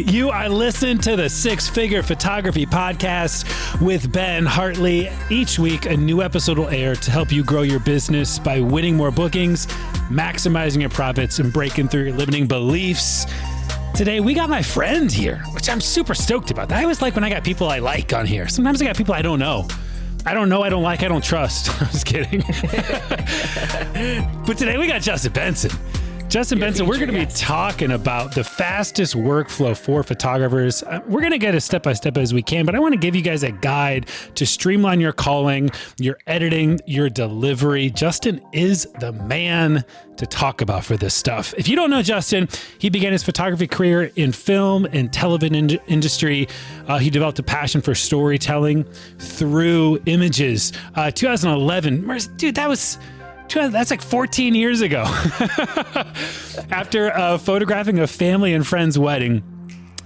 You are listening to the Six Figure Photography Podcast with Ben Hartley. Each week, a new episode will air to help you grow your business by winning more bookings, maximizing your profits, and breaking through your limiting beliefs. Today, we got my friend here, which I'm super stoked about. I always like when I got people I like on here. Sometimes I got people I don't know. I don't like, I don't trust. I'm just kidding. But today, we got Justin Benson. Justin Benson, we're going to be talking about the fastest workflow for photographers. We're going to get as step-by-step as we can, but I want to give you guys a guide to streamline your culling, your editing, your delivery. Justin is the man to talk about for this stuff. If you don't know Justin, he began his photography career in film and television industry. He developed a passion for storytelling through images. 2011, dude, that's like 14 years ago. After photographing a family and friend's wedding,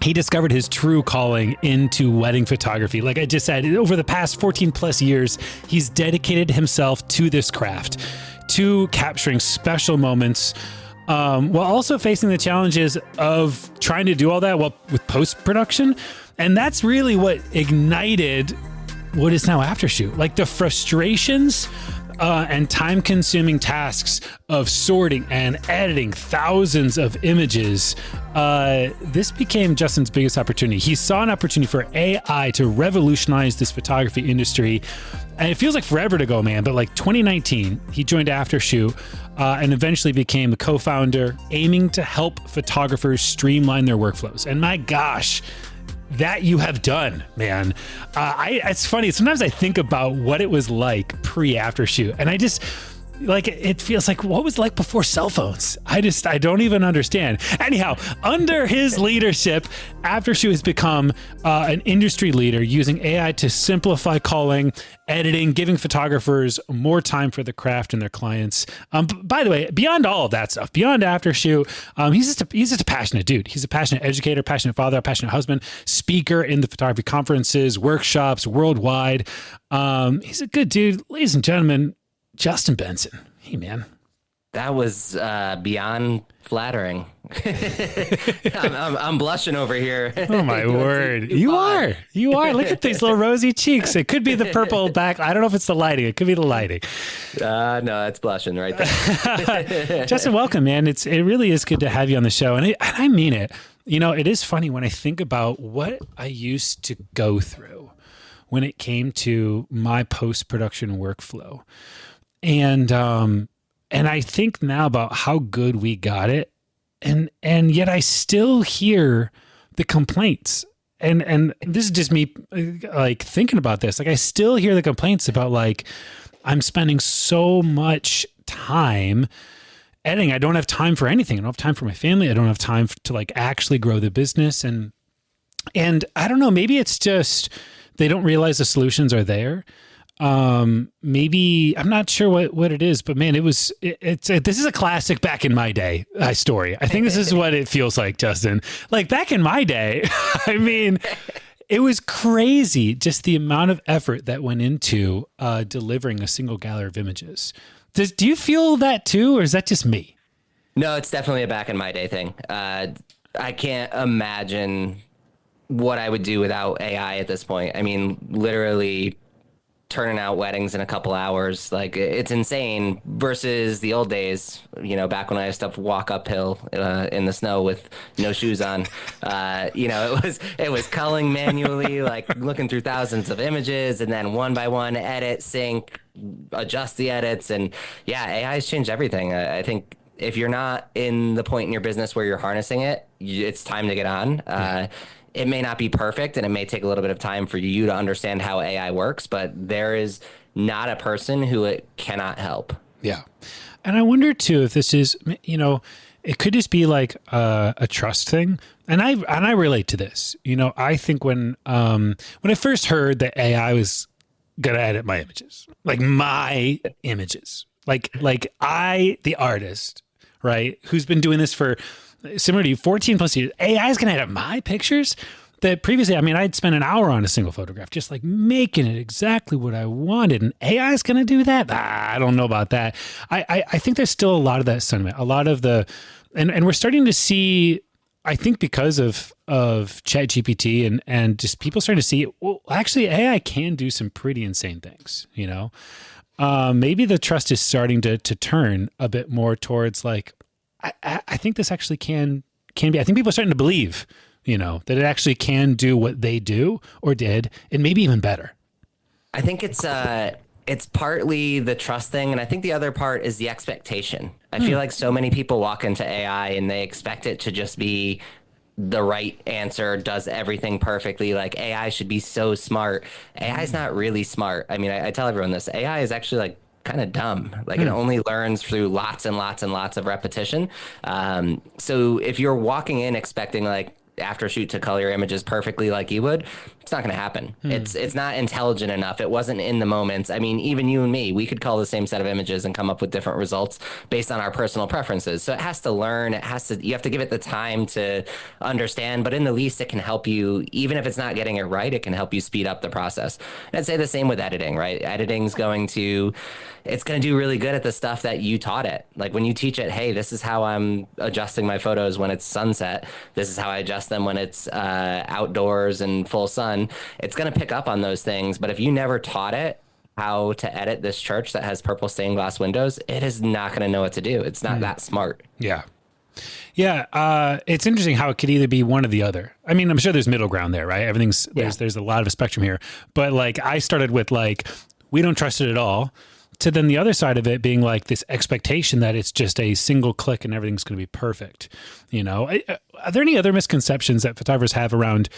he discovered his true calling into wedding photography. Like I just said, over the past 14 plus years, he's dedicated himself to this craft, to capturing special moments, while also facing the challenges of trying to do all that with post-production. And that's really what ignited what is now Aftershoot. Like the frustrations and time-consuming tasks of sorting and editing thousands of images, this became Justin's biggest opportunity. He saw an opportunity for AI to revolutionize this photography industry. And it feels like forever to go, man, but like 2019, he joined Aftershoot and eventually became a co-founder, aiming to help photographers streamline their workflows. And my gosh, that you have done, man. It's funny. Sometimes I think about what it was like pre-Aftershoot, and I just like, it feels like what was it like before cell phones. I don't even understand. Anyhow, under his leadership, Aftershoot has become an industry leader using AI to simplify culling, editing, giving photographers more time for the craft and their clients. By the way, beyond all of that stuff, beyond Aftershoot, he's just a passionate dude. He's a passionate educator, passionate father, passionate husband, speaker in the photography conferences, workshops worldwide. He's a good dude. Ladies and gentlemen, Justin Benson. Hey, man. That was beyond flattering. I'm blushing over here. Oh, my word. You are. Look at these little rosy cheeks. It could be the purple back. I don't know if it's the lighting. It could be the lighting. No, it's blushing right there. Justin, welcome, man. It really is good to have you on the show. And I mean it. You know, it is funny when I think about what I used to go through when it came to my post-production workflow. And I think now about how good we got it, and yet I still hear the complaints. And this is just me like thinking about this. Like I still hear the complaints about like, I'm spending so much time editing. I don't have time for anything. I don't have time for my family. I don't have time to like actually grow the business. And I don't know, maybe it's just, they don't realize the solutions are there. Maybe I'm not sure what it is, but man, this is a classic back in my day story. I think this is what it feels like, Justin. Like back in my day, I mean, it was crazy just the amount of effort that went into delivering a single gallery of images. Do you feel that too, or is that just me? No, it's definitely a back in my day thing. I can't imagine what I would do without AI at this point. I mean, literally turning out weddings in a couple hours, like it's insane versus the old days, you know, back when I used to walk uphill in the snow with no shoes on. You know, it was culling manually, like looking through thousands of images and then one by one edit, sync, adjust the edits. And yeah, AI has changed everything. I think if you're not in the point in your business where you're harnessing it, it's time to get on. It may not be perfect and it may take a little bit of time for you to understand how AI works, but there is not a person who it cannot help. Yeah. And I wonder too, if this is, you know, it could just be like a trust thing. And I relate to this. You know, I think when I first heard that AI was going to edit my images, like my images, like the artist, right, who's been doing this for similar to you, 14 plus years, AI is going to edit my pictures that previously, I mean, I'd spend an hour on a single photograph, just like making it exactly what I wanted. And AI is going to do that? I don't know about that. I think there's still a lot of that sentiment, a lot of the, and we're starting to see, I think because of ChatGPT and just people starting to see, well, actually AI can do some pretty insane things, you know? Maybe the trust is starting to turn a bit more towards like, I think this actually can be, I think people are starting to believe, you know, that it actually can do what they do or did, and maybe even better. I think it's partly the trust thing, and I think the other part is the expectation. I feel like so many people walk into AI and they expect it to just be the right answer, does everything perfectly. Like AI should be so smart. AI is not really smart. I mean, I tell everyone this. AI is actually like kind of dumb. Like it only learns through lots and lots and lots of repetition. So if you're walking in expecting like Aftershoot to color your images perfectly like you would, it's not going to happen. It's not intelligent enough. It wasn't in the moment. I mean, even you and me, we could cull the same set of images and come up with different results based on our personal preferences. So it has to learn. You have to give it the time to understand, but in the least, it can help you, even if it's not getting it right, it can help you speed up the process. And I'd say the same with editing, right? Editing's it's going to do really good at the stuff that you taught it. Like when you teach it, hey, this is how I'm adjusting my photos when it's sunset. This is how I adjust them when it's outdoors and full sun. It's going to pick up on those things. But if you never taught it how to edit this church that has purple stained glass windows, it is not going to know what to do. It's not that smart. Yeah. Yeah. It's interesting how it could either be one or the other. I mean, I'm sure there's middle ground there, right? There's a lot of a spectrum here, but like I started with like, we don't trust it at all, to then the other side of it being like this expectation that it's just a single click and everything's going to be perfect. You know, are there any other misconceptions that photographers have around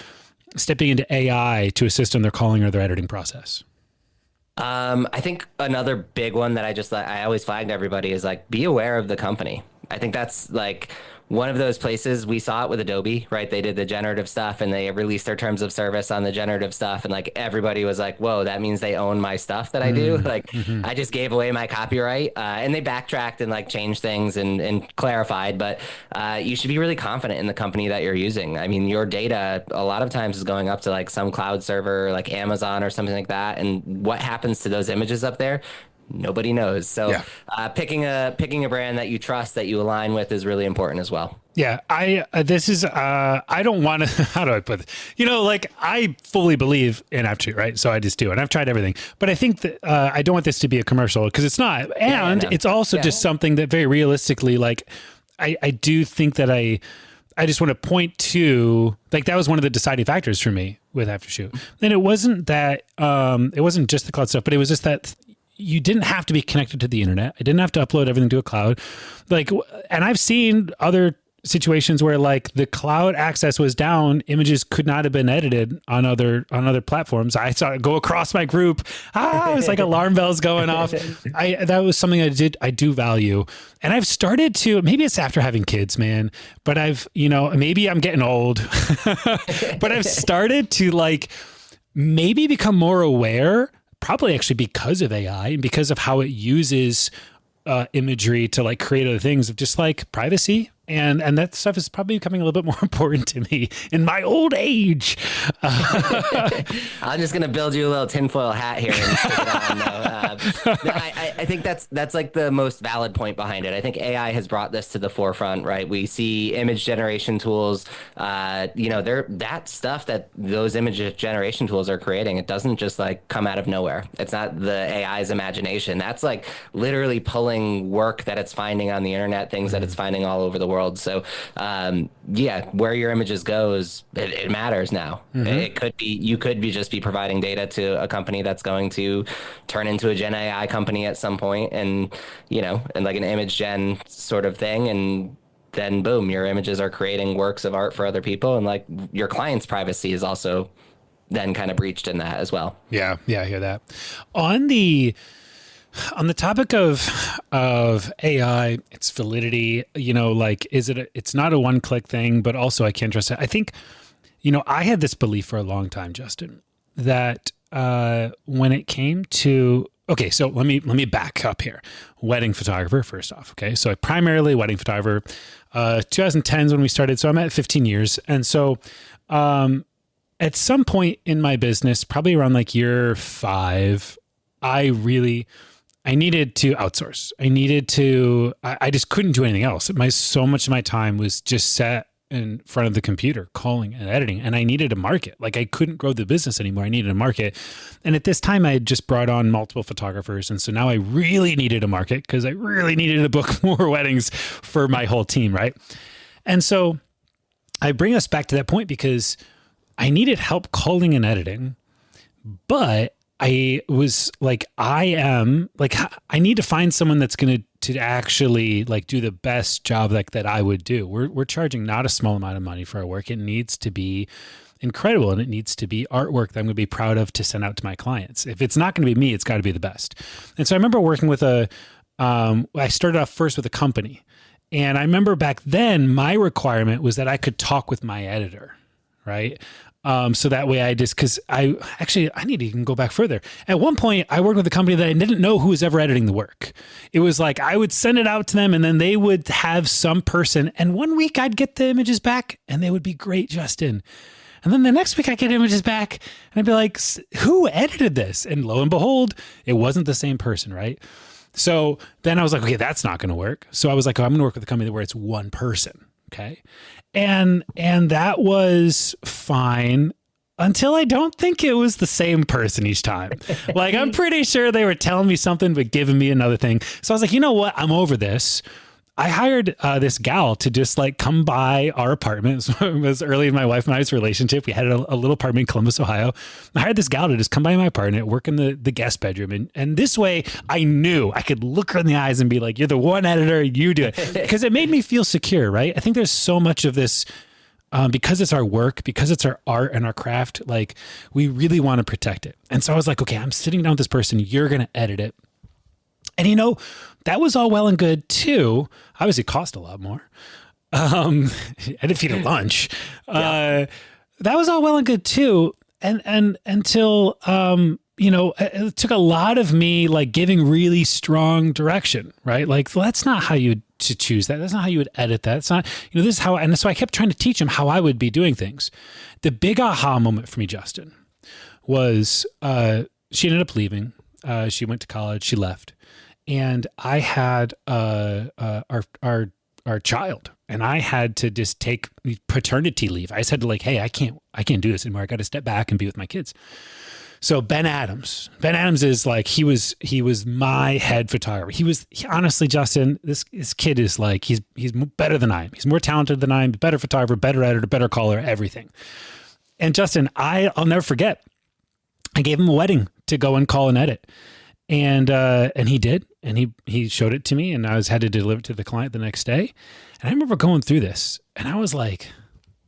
stepping into AI to assist in their culling or their editing process? I think another big one that I always flag to everybody is like, be aware of the company. I think that's like one of those places. We saw it with Adobe, right? They did the generative stuff and they released their terms of service on the generative stuff. And like everybody was like, whoa, that means they own my stuff that I do. Like I just gave away my copyright, and they backtracked and like changed things and clarified. But you should be really confident in the company that you're using. I mean, your data a lot of times is going up to like some cloud server like Amazon or something like that. And what happens to those images up there? Nobody knows. So picking a brand that you trust, that you align with, is really important as well. Yeah, I don't want to, how do I put it? You know, like I fully believe in Aftershoot, right? So I just do, and I've tried everything. But I think that I don't want this to be a commercial, because it's not. And it's also just something that very realistically, like I do think that I just want to point to, like, that was one of the deciding factors for me with Aftershoot. And it wasn't that, it wasn't just the cloud stuff, but it was just that you didn't have to be connected to the internet. I didn't have to upload everything to a cloud. Like, and I've seen other situations where like the cloud access was down, images could not have been edited on other platforms. I saw it go across my group. It was like alarm bells going off. That was something I do value. And I've started to, maybe it's after having kids, man, but maybe I'm getting old, but I've started to like maybe become more aware, probably actually because of AI and because of how it uses imagery to like create other things, of just like privacy. And that stuff is probably becoming a little bit more important to me in my old age. I'm just going to build you a little tinfoil hat here and stick it on. No, I think that's like the most valid point behind it. I think AI has brought this to the forefront, right? We see image generation tools, that stuff that those image generation tools are creating. It doesn't just like come out of nowhere. It's not the AI's imagination. That's like literally pulling work that it's finding on the internet, things that it's finding all over the world. So, where your images goes, it matters now. It could be, you could just be providing data to a company that's going to turn into a Gen AI company at some point, and like an image gen sort of thing. And then boom, your images are creating works of art for other people. And like your client's privacy is also then kind of breached in that as well. Yeah. I hear that. On the topic of AI, its validity, like, it's not a one-click thing, but also I can't trust it. I think, I had this belief for a long time, Justin, that when it came to, okay, so let me back up here. Wedding photographer, first off. Okay, so primarily wedding photographer. 2010 is when we started, so I'm at 15 years, and so at some point in my business, probably around like year 5, I needed to outsource. I just couldn't do anything else. So much of my time was just set in front of the computer, calling and editing, and I needed a market. Like I couldn't grow the business anymore. I needed a market. And at this time I had just brought on multiple photographers. And so now I really needed a market because I really needed to book more weddings for my whole team. Right. And so I bring us back to that point because I needed help culling and editing, but I was like, I need to find someone that's going to actually like do the best job like that I would do. We're charging not a small amount of money for our work. It needs to be incredible, and it needs to be artwork that I'm going to be proud of to send out to my clients. If it's not going to be me, it's got to be the best. And so I remember working with I started off first with a company, and I remember back then my requirement was that I could talk with my editor, right? So that way because I need to even go back further. At one point I worked with a company that I didn't know who was ever editing the work. It was like, I would send it out to them and then they would have some person, and one week I'd get the images back and they would be great, Justin. And then the next week I get images back and I'd be like, who edited this? And lo and behold, it wasn't the same person. Right. So then I was like, okay, that's not going to work. So I was like, oh, I'm going to work with a company where it's one person. Okay. And that was fine until I don't think it was the same person each time. Like, I'm pretty sure they were telling me something, but giving me another thing. So I was like, you know what? I'm over this. I hired this gal to just like come by our apartment. It was early in my wife and I's relationship. We had a little apartment in Columbus, Ohio. I hired this gal to just come by my apartment, work in the guest bedroom. And this way I knew I could look her in the eyes and be like, you're the one editor, you do it. Because it made me feel secure, right? I think there's so much of this because it's our work, because it's our art and our craft, like we really want to protect it. And so I was like, okay, I'm sitting down with this person, you're going to edit it. And you know, that was all well and good too. Obviously it cost a lot more. I didn't feed her lunch. That was all well and good too. And until, it took a lot of me like giving really strong direction, right? Like, well, that's not how you to choose that. That's not how you would edit that. It's not, this is how, and so I kept trying to teach him how I would be doing things. The big aha moment for me, Justin, was, she ended up leaving. She went to college, she left. And I had our child, and I had to just take paternity leave. I said to like, hey, I can't do this anymore. I got to step back and be with my kids. So Ben Adams is like, he was my head photographer. Honestly, Justin, this kid is like, he's better than I am. He's more talented than I am, better photographer, better editor, better caller, everything. And Justin, I'll never forget, I gave him a wedding to go and call and edit. And he did, and he showed it to me, and I had to deliver it to the client the next day. And I remember going through this, and I was like,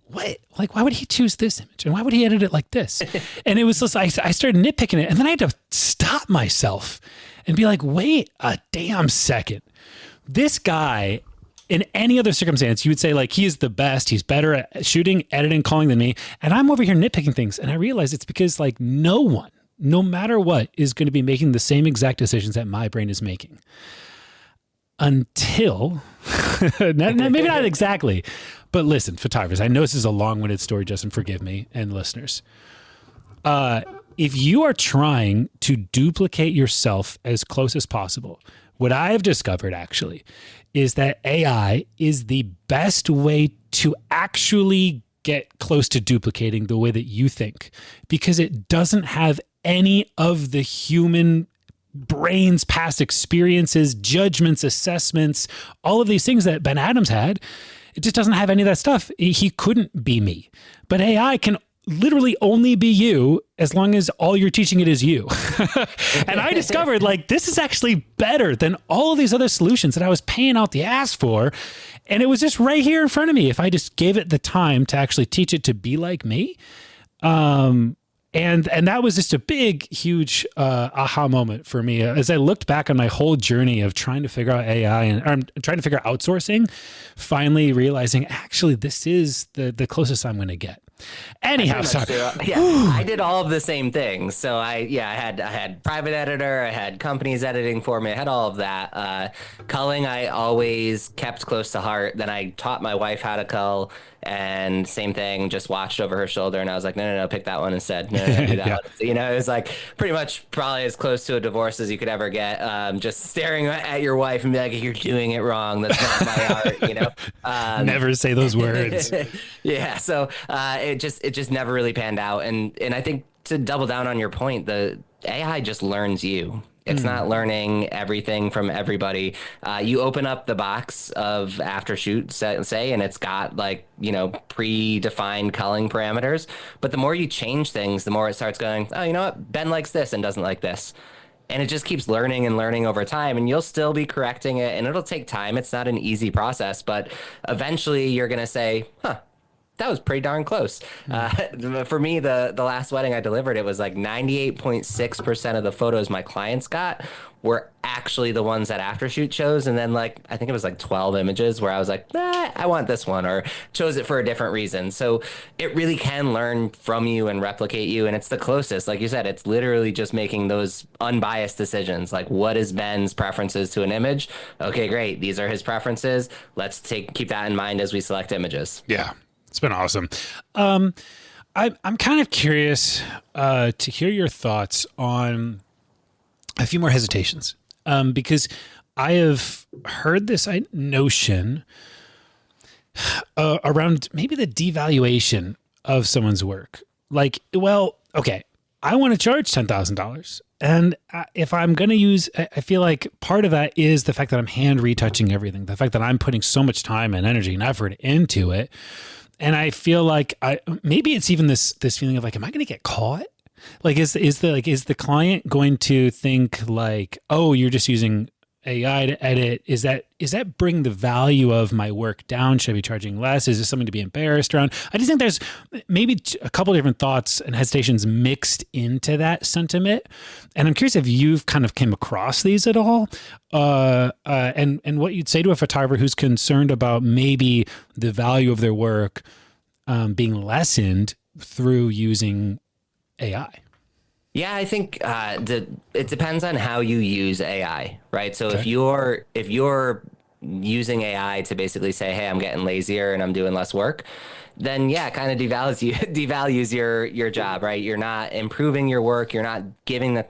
what? Like, why would he choose this image? And why would he edit it like this? And it was just, I started nitpicking it, and then I had to stop myself and be like, wait a damn second. This guy, in any other circumstance, you would say like, he is the best. He's better at shooting, editing, calling than me. And I'm over here nitpicking things. And I realized it's because like no one, no matter what, is going to be making the same exact decisions that my brain is making until, maybe not exactly, but listen, photographers, I know this is a long-winded story, Justin, forgive me, and listeners. If you are trying to duplicate yourself as close as possible, what I have discovered actually is that AI is the best way to actually get close to duplicating the way that you think, because it doesn't have any of the human brain's past experiences, judgments, assessments, all of these things that Ben Adams had. It just doesn't have any of that stuff. He couldn't be me. But AI can literally only be you as long as all you're teaching it is you. And I discovered like, this is actually better than all of these other solutions that I was paying out the ass for. And it was just right here in front of me. If I just gave it the time to actually teach it to be like me. And that was just a big, huge aha moment for me as I looked back on my whole journey of trying to figure out AI and trying to figure out outsourcing, finally realizing actually this is the closest I'm going to get. Anyhow, sorry. I did all of the same things. So I had private editor, I had companies editing for me, I had all of that. Culling, I always kept close to heart. Then I taught my wife how to cull, and same thing, just watched over her shoulder, and I was like, no, pick that one instead. No, do that Yeah. one. So, it was like pretty much probably as close to a divorce as you could ever get. Just staring at your wife and be like, you're doing it wrong. That's not my art. Never say those words. Yeah. So it just never really panned out. And I think, to double down on your point, the AI just learns you. It's not learning everything from everybody. You open up the box of Aftershoot, say, and it's got like, predefined culling parameters. But the more you change things, the more it starts going, oh, you know what? Ben likes this and doesn't like this. And it just keeps learning and learning over time, and you'll still be correcting it, and it'll take time. It's not an easy process, but eventually you're going to say, that was pretty darn close. For me, the last wedding I delivered, it was like 98.6% of the photos my clients got were actually the ones that Aftershoot chose. And then like, I think it was like 12 images where I was like, I want this one, or chose it for a different reason. So it really can learn from you and replicate you. And it's the closest, like you said, it's literally just making those unbiased decisions. Like, what is Ben's preferences to an image? Okay, great. These are his preferences. Let's keep that in mind as we select images. Yeah. It's been awesome. I'm kind of curious to hear your thoughts on a few more hesitations, because I have heard this notion around maybe the devaluation of someone's work. Like, well, okay, I want to charge $10,000. And if I'm going to use, I feel like part of that is the fact that I'm hand retouching everything, the fact that I'm putting so much time and energy and effort into it. And I feel like maybe it's even this feeling of like, am I going to get caught? Like, is the client going to think like, oh, you're just using AI to edit? Is that bring the value of my work down? Should I be charging less? Is this something to be embarrassed around? I just think there's maybe a couple different thoughts and hesitations mixed into that sentiment. And I'm curious if you've kind of came across these at all, and what you'd say to a photographer who's concerned about maybe the value of their work being lessened through using AI. Yeah, I think it depends on how you use AI, right? So if you're using AI to basically say, hey, I'm getting lazier and I'm doing less work, then yeah, it kind of devalues your job, right? You're not improving your work. You're not giving a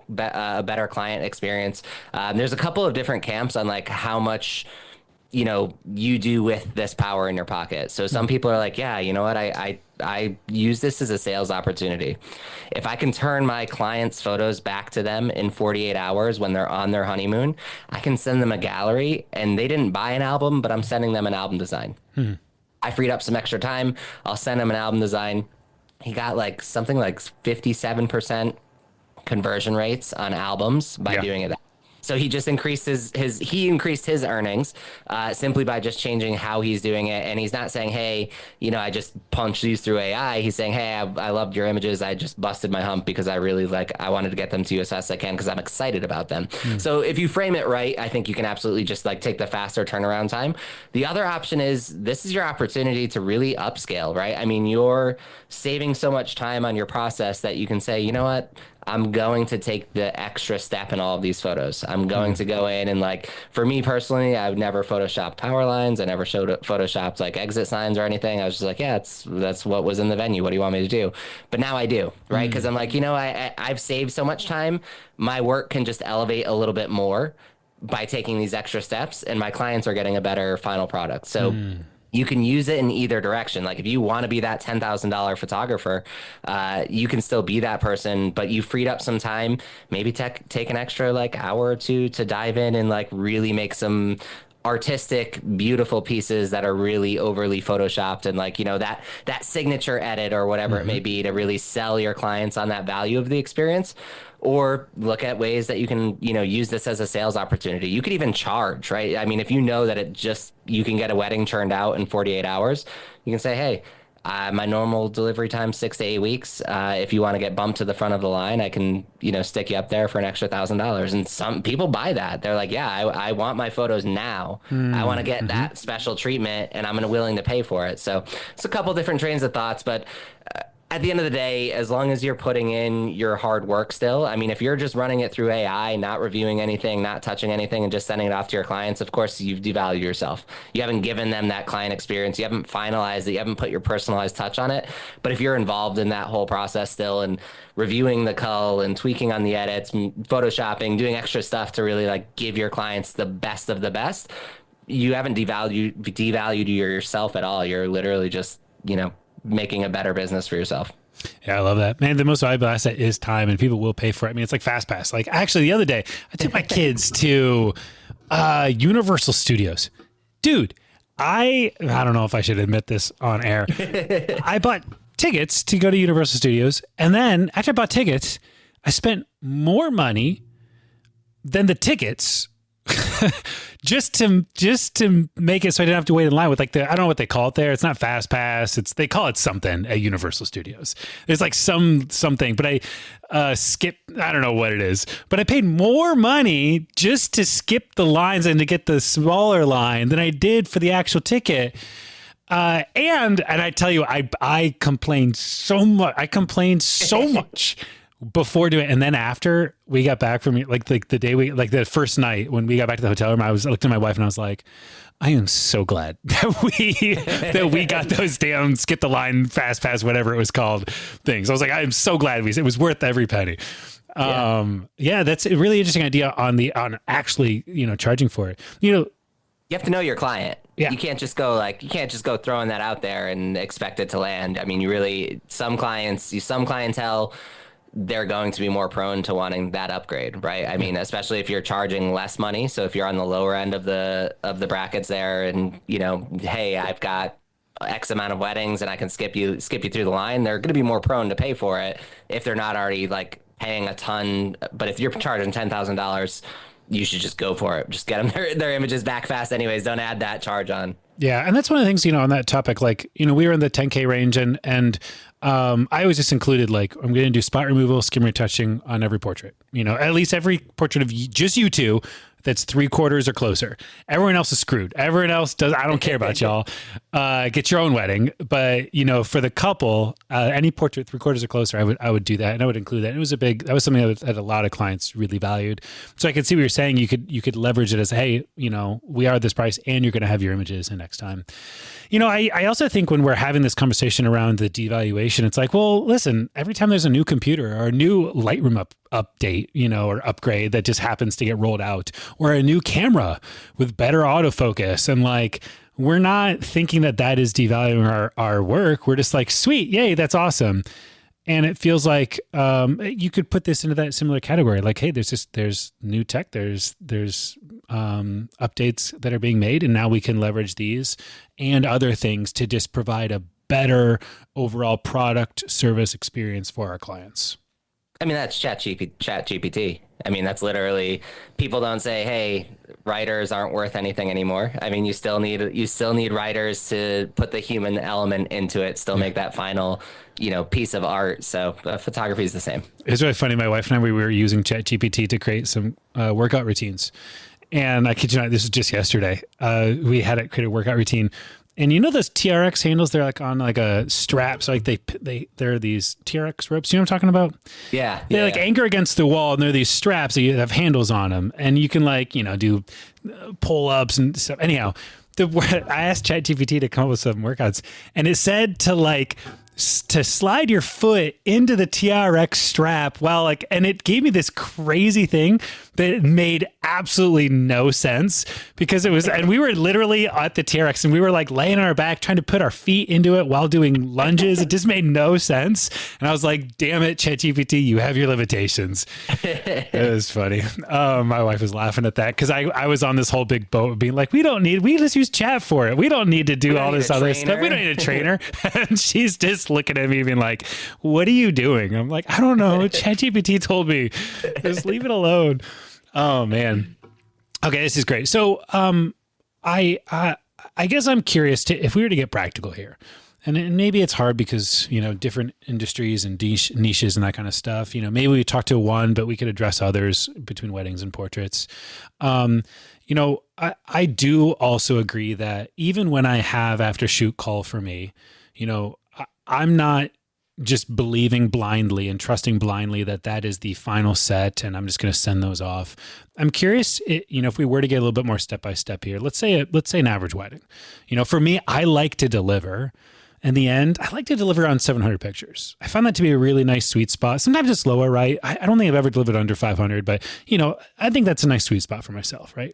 better client experience. There's a couple of different camps on like how much you do with this power in your pocket. So some people are like, yeah, you know what? I use this as a sales opportunity. If I can turn my clients' photos back to them in 48 hours when they're on their honeymoon, I can send them a gallery, and they didn't buy an album, but I'm sending them an album design. I freed up some extra time. I'll send him an album design. He got like something like 57% conversion rates on albums by doing it. So he just increased his earnings simply by just changing how he's doing it. And he's not saying, hey, I just punched these through AI. He's saying, hey, I loved your images. I just busted my hump because I wanted to get them to you as fast as I can because I'm excited about them. So if you frame it right, I think you can absolutely just like take the faster turnaround time. The other option is this is your opportunity to really upscale, right? I mean, you're saving so much time on your process that you can say, you know what? I'm going to take the extra step in all of these photos. I'm going to go in and like, for me personally, I've never photoshopped power lines. I never photoshopped like exit signs or anything. I was just like, yeah, that's what was in the venue. What do you want me to do? But now I do, right? Because I'm like, I've saved so much time. My work can just elevate a little bit more by taking these extra steps, and my clients are getting a better final product. So you can use it in either direction. Like if you want to be that $10,000 photographer, you can still be that person, but you freed up some time, maybe take an extra like hour or two to dive in and like really make some artistic, beautiful pieces that are really overly photoshopped, and like, that signature edit or whatever it may be to really sell your clients on that value of the experience. Or look at ways that you can, use this as a sales opportunity. You could even charge, right? I mean, if you know that you can get a wedding churned out in 48 hours, you can say, hey, my normal delivery time 6 to 8 weeks. If you want to get bumped to the front of the line, I can, stick you up there for an extra $1,000. And some people buy that. They're like, yeah, I want my photos now. I want to get that special treatment, and I'm willing to pay for it. So it's a couple different trains of thoughts, but at the end of the day, as long as you're putting in your hard work still, I mean, if you're just running it through AI, not reviewing anything, not touching anything, and just sending it off to your clients, of course, you've devalued yourself. You haven't given them that client experience. You haven't finalized it. You haven't put your personalized touch on it. But if you're involved in that whole process still and reviewing the cull and tweaking on the edits, photoshopping, doing extra stuff to really like give your clients the best of the best, you haven't devalued yourself at all. You're literally just, making a better business for yourself. Yeah, I love that. Man, the most valuable asset is time, and people will pay for it. I mean, it's like FastPass. Like, actually, the other day, I took my kids to Universal Studios. Dude, I don't know if I should admit this on air. I bought tickets to go to Universal Studios, and then after I bought tickets, I spent more money than the tickets just to make it so I didn't have to wait in line with like I don't know what they call it there. It's not Fast Pass. They call it something at Universal Studios. There's like something, but I skipped. I don't know what it is, but I paid more money just to skip the lines and to get the smaller line than I did for the actual ticket. And I tell you, I complained so much. I complained so much before doing it. And then after we got back from like the day the first night when we got back to the hotel room, I looked at my wife and I was like, I am so glad that we got those damn skip the line, fast pass, whatever it was called things. I was like, I am so glad it was worth every penny. Yeah, that's a really interesting idea on actually, charging for it. You have to know your client. Yeah. You can't just go throwing that out there and expect it to land. I mean, some clientele, they're going to be more prone to wanting that upgrade, right? I mean, especially if you're charging less money. So if you're on the lower end of the brackets there, and hey, I've got X amount of weddings and I can skip you through the line, they're going to be more prone to pay for it if they're not already like paying a ton. But if you're charging $10,000, you should just go for it. Just get them their images back fast anyways. Don't add that charge on. Yeah. And that's one of the things, on that topic, like, we were in the 10K range and I always just included like, I'm going to do spot removal, skim retouching on every portrait, at least every portrait of just you two that's 3/4 or closer. Everyone else is screwed. Everyone else I don't care about y'all. Get your own wedding. But, for the couple, any portrait 3/4 or closer, I would do that. And I would include that. And that was something that a lot of clients really valued. So I could see what you're saying. You could leverage it as, hey, we are this price and you're going to have your images in next time. I also think when we're having this conversation around the devaluation, it's like, well, listen, every time there's a new computer or a new Lightroom update, or upgrade that just happens to get rolled out, or a new camera with better autofocus, and like, we're not thinking that is devaluing our work. We're just like, sweet, yay, that's awesome. And it feels like you could put this into that similar category. Like, hey, there's new tech, there's updates that are being made, and now we can leverage these and other things to just provide a better overall product service experience for our clients. I mean, that's ChatGPT. I mean, that's literally, people don't say, hey, writers aren't worth anything anymore. I mean, you still need writers to put the human element into it, still make that final, piece of art. So photography is the same. It's really funny. My wife and we were using ChatGPT to create some workout routines. And I kid you not, this was just yesterday. We had it create a workout routine. And those TRX handles, they're like on like a strap. So like they're these TRX ropes. You know what I'm talking about? Yeah. They anchor against the wall, and they're these straps that you have handles on them. And you can do pull ups and stuff. Anyhow, I asked ChatGPT to come up with some workouts, and it said to slide your foot into the TRX strap and it gave me this crazy thing that made absolutely no sense, because it was, and we were literally at the TRX and we were like laying on our back trying to put our feet into it while doing lunges. It just made no sense. And I was like, damn it, ChatGPT, you have your limitations. It was funny. My wife was laughing at that because I was on this whole big boat being like, we just use chat for it. We don't need to do all this other stuff. We don't need a trainer. And she's just looking at me being like, what are you doing? I'm like, I don't know. ChatGPT told me, just leave it alone. Oh man. Okay. This is great. So, I guess I'm curious if we were to get practical here, and maybe it's hard because, different industries and niches and that kind of stuff, maybe we talk to one, but we could address others between weddings and portraits. I do also agree that even when I have Aftershoot call for me, I'm not just believing blindly and trusting blindly that that is the final set and I'm just going to send those off. I'm curious, if we were to get a little bit more step-by-step here, let's say an average wedding. For me, I like to deliver. In the end, I like to deliver on 700 pictures. I find that to be a really nice sweet spot. Sometimes it's lower, right? I don't think I've ever delivered under 500, but I think that's a nice sweet spot for myself, right?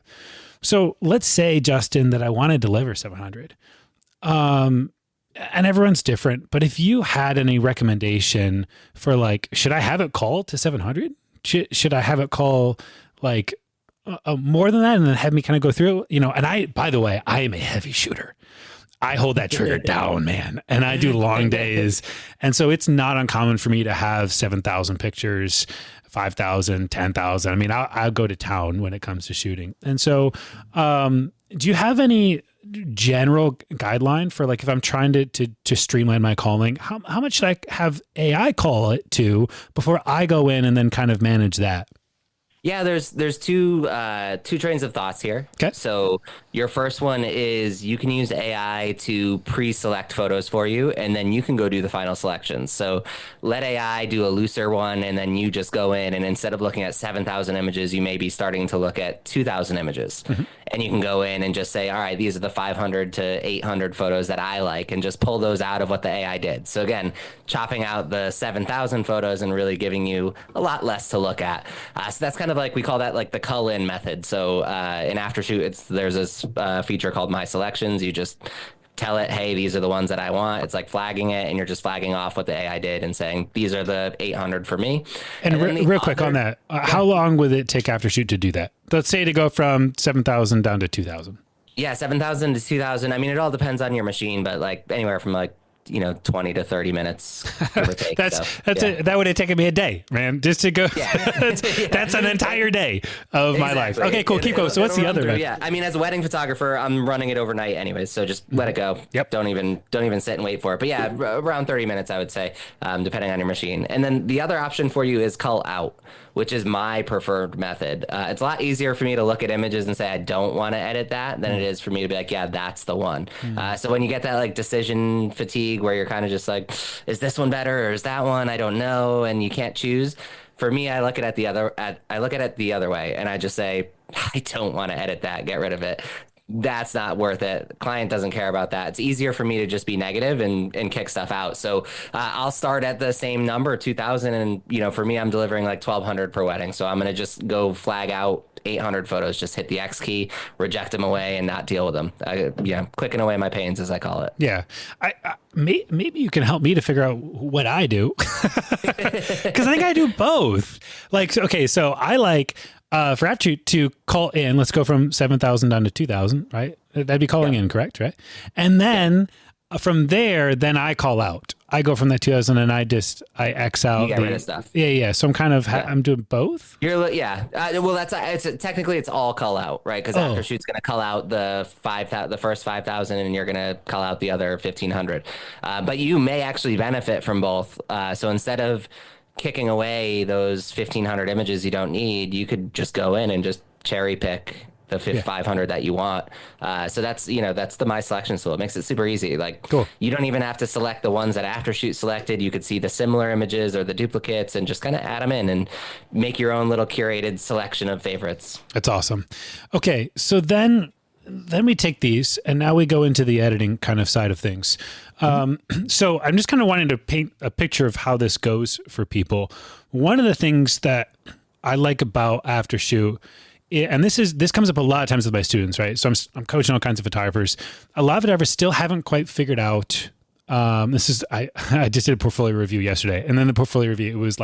So let's say, Justin, that I want to deliver 700. And everyone's different, but if you had any recommendation for should I have it call to 700? Should I have it call more than that and then have me kind of go through, and by the way, I am a heavy shooter. I hold that trigger down, man. And I do long days. And so it's not uncommon for me to have 7,000 pictures, 5,000, 10,000. I mean, I'll go to town when it comes to shooting. And so, do you have any general guideline for if I'm trying to streamline my calling, how much should I have AI call it to before I go in and then kind of manage that? Yeah, there's two trains of thoughts here. Okay. So your first one is you can use AI to pre-select photos for you, and then you can go do the final selections. So let AI do a looser one, and then you just go in, and instead of looking at 7,000 images, you may be starting to look at 2,000 images. Mm-hmm. And you can go in and just say, all right, these are the 500 to 800 photos that I like, and just pull those out of what the AI did. So again, chopping out the 7,000 photos and really giving you a lot less to look at. So that's kind of we call that the cull-in method. So in Aftershoot, there's this feature called My Selections. You just tell it, hey, these are the ones that I want. It's flagging it, and you're just flagging off what the AI did and saying, these are the 800 for me. And real quick on that, how long would it take Aftershoot to do that? Let's say to go from 7,000 down to 2,000. Yeah, 7,000 to 2,000. I mean, it all depends on your machine, but anywhere from 20 to 30 minutes. Take, that would have taken me a day, man, just to go. Yeah. that's an entire day of my life. Okay, cool. Keep going. So what's the other one? Yeah. I mean, as a wedding photographer, I'm running it overnight anyways. So just let it go. Yep. Don't even sit and wait for it. But yeah, around 30 minutes, I would say, depending on your machine. And then the other option for you is cull-out, which is my preferred method. It's a lot easier for me to look at images and say, I don't want to edit that than it is for me to be yeah, that's the one. So when you get that decision fatigue where you're kind of just is this one better or is that one? I don't know. And you can't choose. For me, I look at it the other way and I just say, I don't want to edit that. Get rid of it. That's not worth it. Client doesn't care about that. It's easier for me to just be negative and kick stuff out. So I'll start at the same number, 2,000. And, for me, I'm delivering 1,200 per wedding. So I'm going to just go flag out 800 photos, just hit the X key, reject them away and not deal with them. Clicking away my pains, as I call it. Yeah. Maybe you can help me to figure out what I do. Because I think I do both. Okay, so I for Aftershoot to call in, let's go from 7,000 down to 2,000, right? That'd be calling in, correct, right? And then from there, then I call out. I go from that 2,000 and I X out. You get rid of stuff. Yeah. So I'm kind of, I'm doing both. Well, technically it's all cull out, right? Because Aftershoot's going to cull out the first 5,000 and you're going to cull out the other 1,500. But you may actually benefit from both. So instead of kicking away those 1,500 images you don't need, you could just go in and just cherry pick the 500 that you want. So that's the My Selections tool. It makes it super easy. Cool. You don't even have to select the ones that Aftershoot selected. You could see the similar images or the duplicates and just kind of add them in and make your own little curated selection of favorites. That's awesome. Okay. So then we take these and now we go into the editing kind of side of things. So I'm just kind of wanting to paint a picture of how this goes for people. One of the things that I like about Aftershoot, and this comes up a lot of times with my students, right? So I'm coaching all kinds of photographers. A lot of photographers still haven't quite figured out. I just did a portfolio review yesterday, and then the portfolio review, it was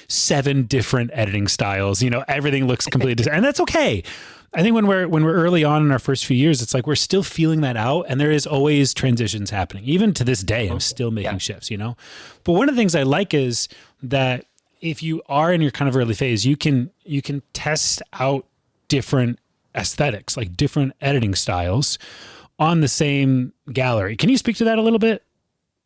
7 different editing styles. Everything looks completely different, and that's okay. I think when we're early on in our first few years, it's we're still feeling that out, and there is always transitions happening. Even to this day, I'm still making shifts, But one of the things I like is that if you are in your kind of early phase, you can test out different aesthetics, different editing styles on the same gallery. Can you speak to that a little bit?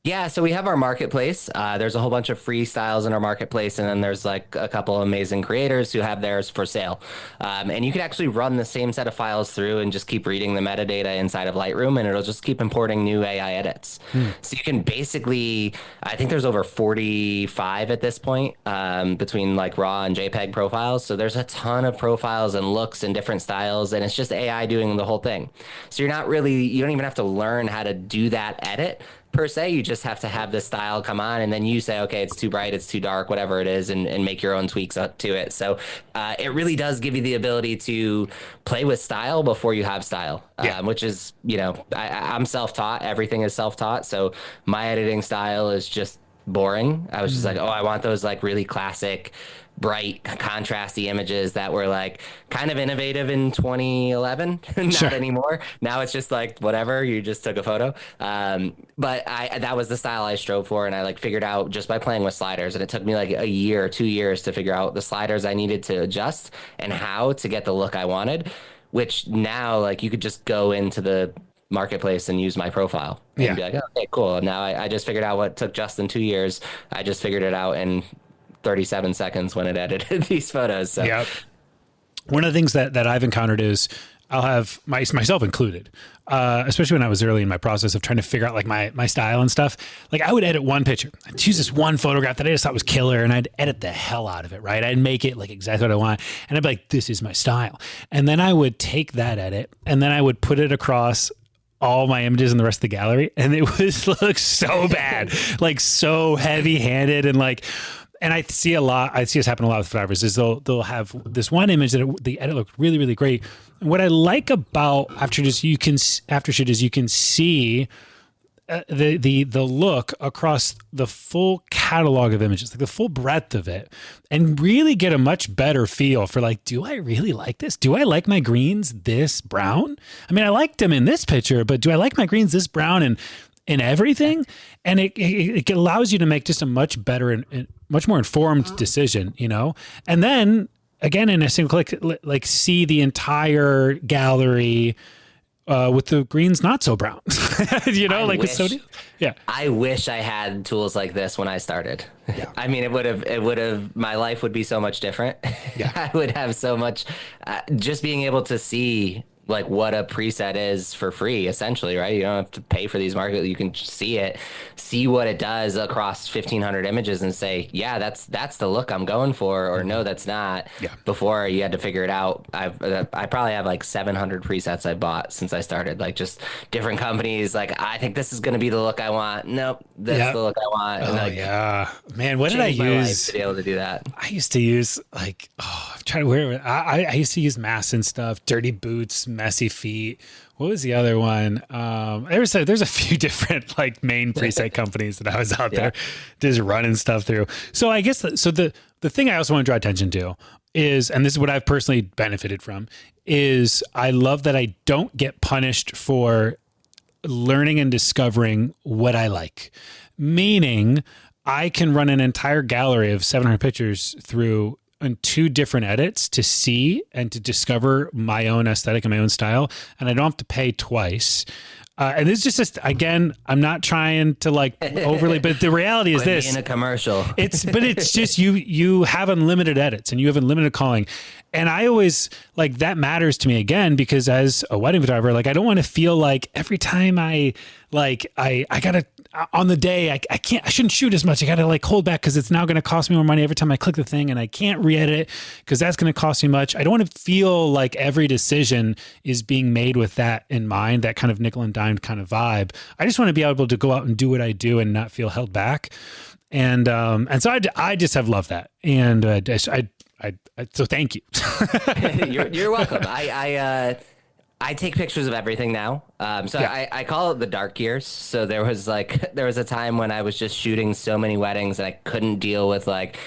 Yeah, so we have our marketplace. There's a whole bunch of free styles in our marketplace, and then there's like a couple amazing creators who have theirs for sale. And you can actually run the same set of files through and just keep reading the metadata inside of Lightroom, and it'll just keep importing new AI edits. So you can basically, I think there's over 45 at this point, between like RAW and JPEG profiles. So there's a ton of profiles and looks and different styles, and it's just AI doing the whole thing. So you don't even have to learn how to do that edit per se. You just have to have the style come on, and then you say, okay, it's too bright, it's too dark, whatever it is, and make your own tweaks up to it. So it really does give you the ability to play with style before you have style, which is, I'm self-taught. Everything is self-taught. So my editing style is just boring. I was just like, oh, I want those like really classic, bright, contrasty images that were like kind of innovative in 2011. Not anymore. Now it's just like whatever, you just took a photo. But that was the style I strove for, and I like figured out just by playing with sliders. And it took me like a year or 2 years to figure out the sliders I needed to adjust and how to get the look I wanted. Which now, like, you could just go into the marketplace and use my profile and be like, oh, okay, cool. Now I just figured out what took Justin 2 years. I just figured it out in 37 seconds when it edited these photos. So one of the things that I've encountered is I'll have myself included, especially when I was early in my process of trying to figure out like my style and stuff. Like I would edit one picture. I'd choose this one photograph that I just thought was killer, and I'd edit the hell out of it, right? I'd make it like exactly what I want. And I'd be like, this is my style. And then I would take that edit and then I would put it across all my images in the rest of the gallery. And it was look so bad, like so heavy handed and like, and I see this happen a lot with photographers is they'll have this one image that the edit looked really, really great. And what I like about Aftershoot is you can see the look across the full catalog of images, like the full breadth of it, and really get a much better feel for like, do I really like this? Do I like my greens this brown? I mean, I liked them in this picture, but do I like my greens this brown and in everything? And it allows you to make just a much better and much more informed decision, and then again, in a single click, like see the entire gallery with the greens not so brown, I wish I had tools like this when I started. I mean, my life would be so much different. I would have so much, just being able to see like what a preset is for free, essentially, right? You don't have to pay for these markets. You can see it, see what it does across 1,500 images and say, yeah, that's the look I'm going for, or no, that's not. Before you had to figure it out. I probably have like 700 presets I bought since I started, like just different companies. Like, I think this is going to be the look I want. Nope, that's the look I want. And man, what did I use to be able to do that? I used to use like, I'm trying to wear it. I used to use Mass and stuff, Dirty Boots, Messy Feet. What was the other one? There's a few different like main preset companies that I was out there just running stuff through. So I guess the thing I also want to draw attention to is, and this is what I've personally benefited from, is I love that I don't get punished for learning and discovering what I like. Meaning I can run an entire gallery of 700 pictures through on 2 different edits to see and to discover my own aesthetic and my own style. And I don't have to pay twice. And it's just, again, I'm not trying to like overly, but the reality is this. In a commercial. It's just you have unlimited edits and you have unlimited culling. And I always like that matters to me again, because as a wedding photographer, like I don't want to feel like every time I gotta, on the day, I shouldn't shoot as much. I gotta like hold back because it's now going to cost me more money every time I click the thing, and I can't re-edit it because that's going to cost me much. I don't want to feel like every decision is being made with that in mind, that kind of nickel and dime kind of vibe. I just want to be able to go out and do what I do and not feel held back. And so I just have loved that. And so thank you. You're welcome. I take pictures of everything now. I call it the dark years. So there was a time when I was just shooting so many weddings and I couldn't deal with like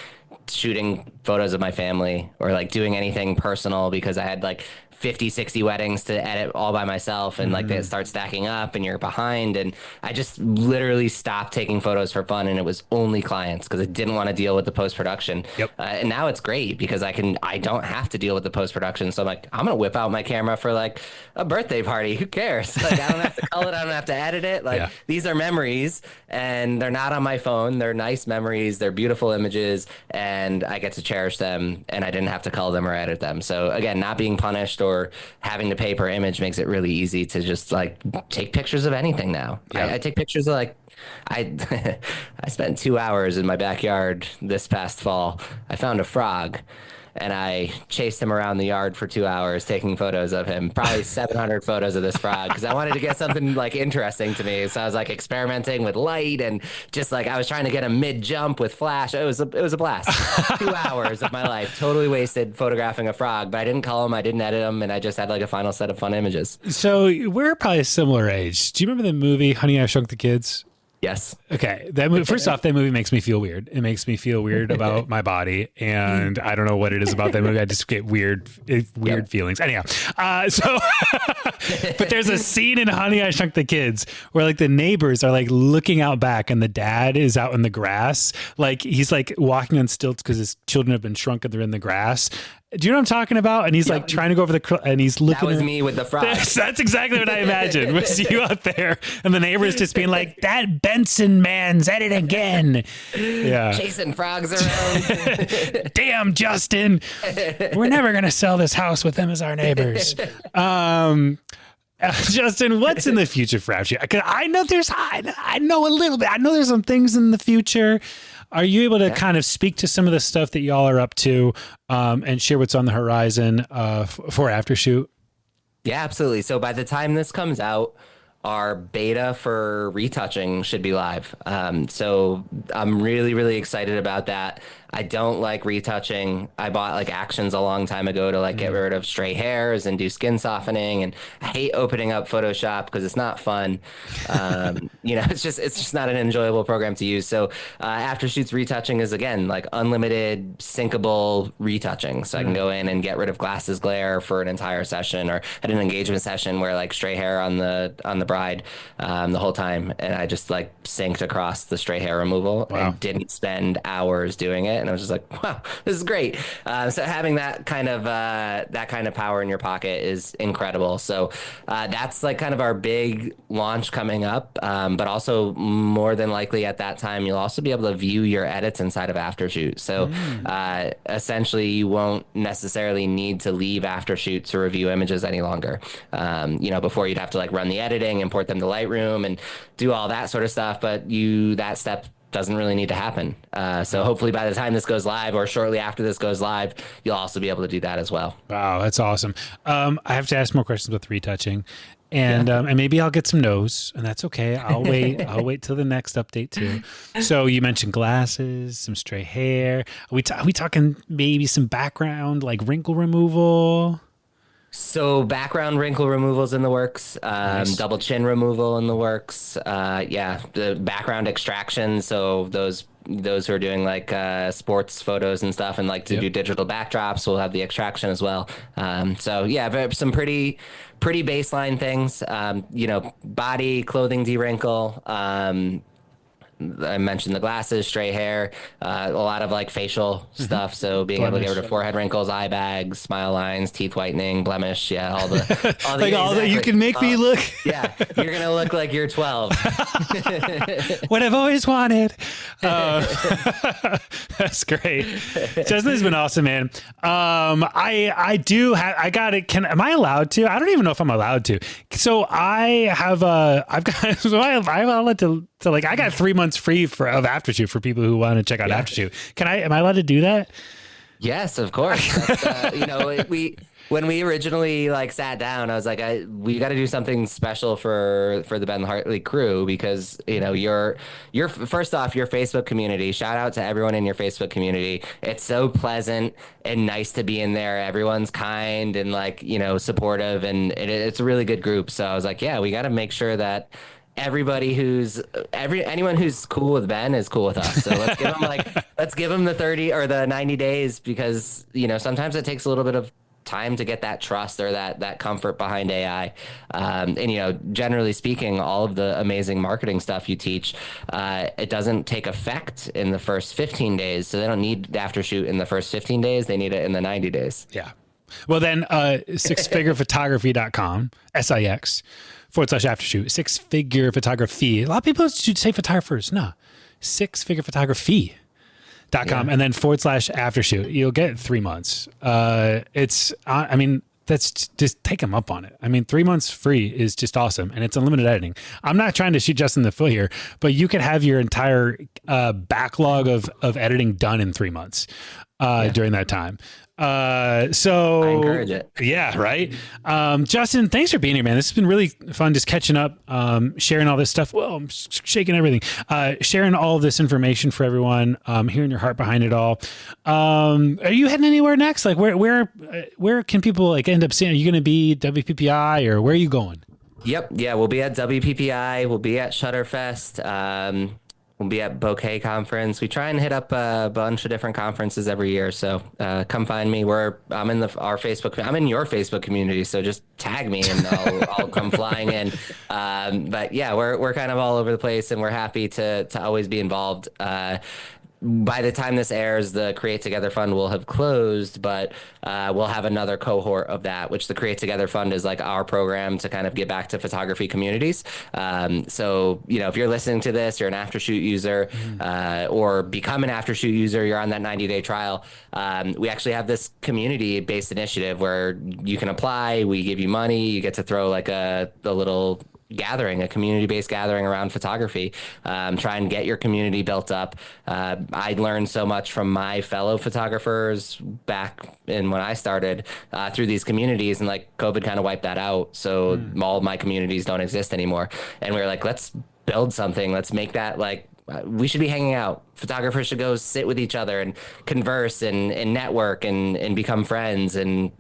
shooting photos of my family or like doing anything personal because I had like 50, 60 weddings to edit all by myself, and like they start stacking up and you're behind, and I just literally stopped taking photos for fun, and it was only clients because I didn't want to deal with the post-production. Yep. And now it's great because I don't have to deal with the post-production, so I'm like, I'm gonna whip out my camera for like a birthday party. Who cares? Like, I don't have to cull it, I don't have to edit it. Like, these are memories, and they're not on my phone. They're nice memories, they're beautiful images, and I get to cherish them, and I didn't have to cull them or edit them. So again, not being punished or having to pay per image makes it really easy to just like take pictures of anything now. I take pictures of like I I spent 2 hours in my backyard this past fall. I found a frog and I chased him around the yard for 2 hours taking photos of him, probably 700 photos of this frog, because I wanted to get something like interesting to me. So I was like experimenting with light and just like I was trying to get a mid jump with flash. It was a blast. 2 hours of my life totally wasted photographing a frog, but I didn't cull him, I didn't edit him, and I just had like a final set of fun images. So we're probably a similar age. Do you remember the movie Honey, I Shrunk the Kids? Yes. Okay. That movie, first off, that movie makes me feel weird. It makes me feel weird about my body, and I don't know what it is about that movie. I just get weird feelings. Anyhow, but there's a scene in Honey, I Shrunk the Kids where like the neighbors are like looking out back, and the dad is out in the grass, like he's like walking on stilts because his children have been shrunk and they're in the grass. Do you know what I'm talking about? And he's like trying to go over and he's looking. That was me with the frog. That's exactly what I imagined. Was you out there and the neighbors just being like, "That Benson man's at it again." Yeah, chasing frogs around. Damn, Justin, we're never gonna sell this house with them as our neighbors. Justin, what's in the future for Aftershoot? Because I know I know a little bit. I know there's some things in the future. Are you able to kind of speak to some of the stuff that y'all are up to and share what's on the horizon for Aftershoot? Yeah, absolutely. So by the time this comes out, our beta for retouching should be live. So I'm really, really excited about that. I don't like retouching. I bought like Actions a long time ago to like get rid of stray hairs and do skin softening. And I hate opening up Photoshop because it's not fun. It's just not an enjoyable program to use. So Aftershoot's retouching is again like unlimited syncable retouching. So I can go in and get rid of glasses glare for an entire session, or at an engagement session where like stray hair on the bride the whole time, and I just like synced across the stray hair removal and didn't spend hours doing it. And I was just like, wow, this is great. So having that kind of power in your pocket is incredible. So that's like kind of our big launch coming up. But also more than likely at that time, you'll also be able to view your edits inside of Aftershoot. So essentially you won't necessarily need to leave Aftershoot to review images any longer. Before you'd have to like run the editing, import them to Lightroom and do all that sort of stuff. But that step doesn't really need to happen. So hopefully by the time this goes live or shortly after this goes live, you'll also be able to do that as well. Wow, that's awesome. I have to ask more questions about the retouching, and maybe I'll get some no's, and that's okay. I'll wait. I'll wait till the next update too. So you mentioned glasses, some stray hair. Are we talking maybe some background, like wrinkle removal? So background wrinkle removal's in the works, Nice. double chin removal in the works. The background extraction. So those who are doing like sports photos and stuff and like to do digital backdrops will have the extraction as well. But some pretty baseline things. Body, clothing de-wrinkle. I mentioned the glasses, stray hair, a lot of like facial stuff. So being able to get rid of forehead wrinkles, eye bags, smile lines, teeth whitening, blemish. Yeah. All the you can make me look. Yeah. You're going to look like you're 12. What I've always wanted. That's great. Justin has been awesome, man. Am I allowed to? I don't even know if I'm allowed to. So I got 3 months free of Aftershoot for people who want to check out Aftershoot. Am I allowed to do that? Yes, of course. When we originally like sat down, I was like, we got to do something special for the Ben Hartley crew, because your first off, your Facebook community. Shout out to everyone in your Facebook community. It's so pleasant and nice to be in there. Everyone's kind and like supportive, and it's a really good group. So I was like, yeah, we got to make sure that anyone who's cool with Ben is cool with us. So let's give them the 30 or the 90 days, because sometimes it takes a little bit of time to get that trust or that comfort behind AI. And, generally speaking, all of the amazing marketing stuff you teach, it doesn't take effect in the first 15 days. So they don't need Aftershoot in the first 15 days. They need it in the 90 days. Yeah. Well, then sixfigurephotography.com, SIX/Aftershoot, Six Figure Photography. A lot of people should say photographers. No, sixfigurephotography.com, and then /Aftershoot. You'll get 3 months. That's just take them up on it. 3 months free is just awesome, and it's unlimited editing. I'm not trying to shoot Justin in the foot here, but you could have your entire backlog of editing done in 3 months during that time. So I encourage it. Yeah, right. Justin, thanks for being here, man. This has been really fun, just catching up, sharing all this stuff. Well, I'm shaking everything. Sharing all of this information for everyone, hearing your heart behind it all. Are you heading anywhere next? Like where can people like end up seeing? Are you going to be WPPI or where are you going? Yep. Yeah. We'll be at WPPI. We'll be at Shutterfest. We'll be at Bouquet Conference. We try and hit up a bunch of different conferences every year. So come find me. I'm in our Facebook. I'm in your Facebook community. So just tag me and I'll come flying in. But yeah, we're kind of all over the place, and we're happy to always be involved. By the time this airs, the Create Together Fund will have closed, but we'll have another cohort of that, which the Create Together Fund is like our program to kind of get back to photography communities. So, if you're listening to this, you're an Aftershoot user or become an Aftershoot user, you're on that 90-day trial. We actually have this community-based initiative where you can apply, we give you money, you get to throw like a little gathering, a community-based gathering around photography, try and get your community built up. I learned so much from my fellow photographers back in when I started through these communities, and like COVID kind of wiped that out. So all of my communities don't exist anymore. And we were like, let's build something. Let's make that like, we should be hanging out. Photographers should go sit with each other and converse and network and become friends and,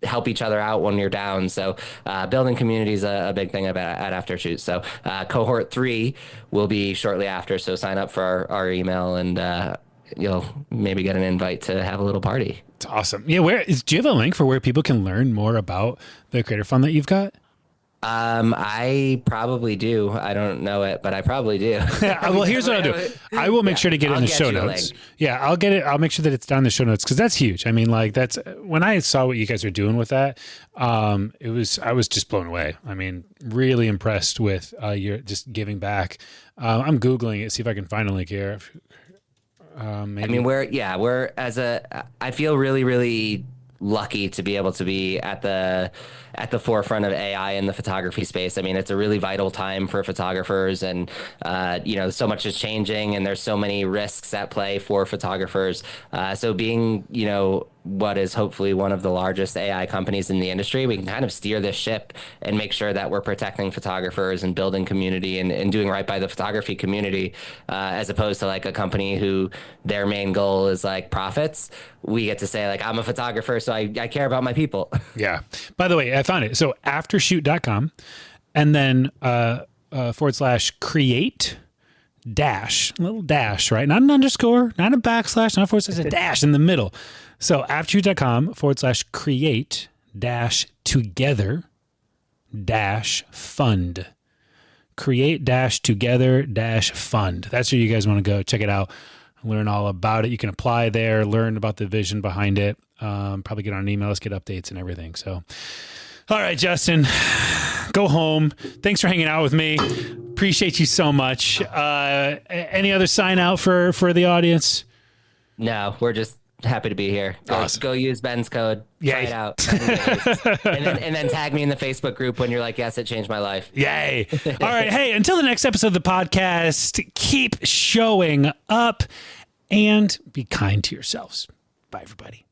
help each other out when you're down. So building community is a big thing at Aftershoot. So cohort 3 will be shortly after. So sign up for our email and you'll maybe get an invite to have a little party. It's awesome. Yeah. Do you have a link for where people can learn more about the Creator Fund that you've got? I probably do. I don't know it, but I probably do. Yeah, well, here's what I'll do. I will make sure to get it in the show notes. Yeah, I'll get it. I'll make sure that it's down in the show notes because that's huge. That's when I saw what you guys are doing with that. I was just blown away. Really impressed with your just giving back. I'm Googling it, see if I can find a link here. Maybe. I feel really, really lucky to be able to be at the forefront of AI in the photography space. It's a really vital time for photographers, and so much is changing, and there's so many risks at play for photographers. So being what is hopefully one of the largest AI companies in the industry, we can kind of steer this ship and make sure that we're protecting photographers and building community and doing right by the photography community, as opposed to like a company who their main goal is like profits. We get to say like, I'm a photographer, so I care about my people. Yeah. By the way, I found it. So aftershoot.com and then /create little dash, right? Not an underscore, not a backslash, not a /, a dash in the middle. So aftershoot.com /create together fund. Create together fund. That's where you guys want to go. Check it out. Learn all about it. You can apply there, learn about the vision behind it. Probably get on an email, let's get updates and everything. So, all right, Justin, go home. Thanks for hanging out with me. Appreciate you so much. Any other sign out for the audience? No, we're just happy to be here. Awesome. Go use Ben's code. Try it out. and then tag me in the Facebook group when you're like, yes, it changed my life. Yay. All right. Hey, until the next episode of the podcast, keep showing up and be kind to yourselves. Bye, everybody.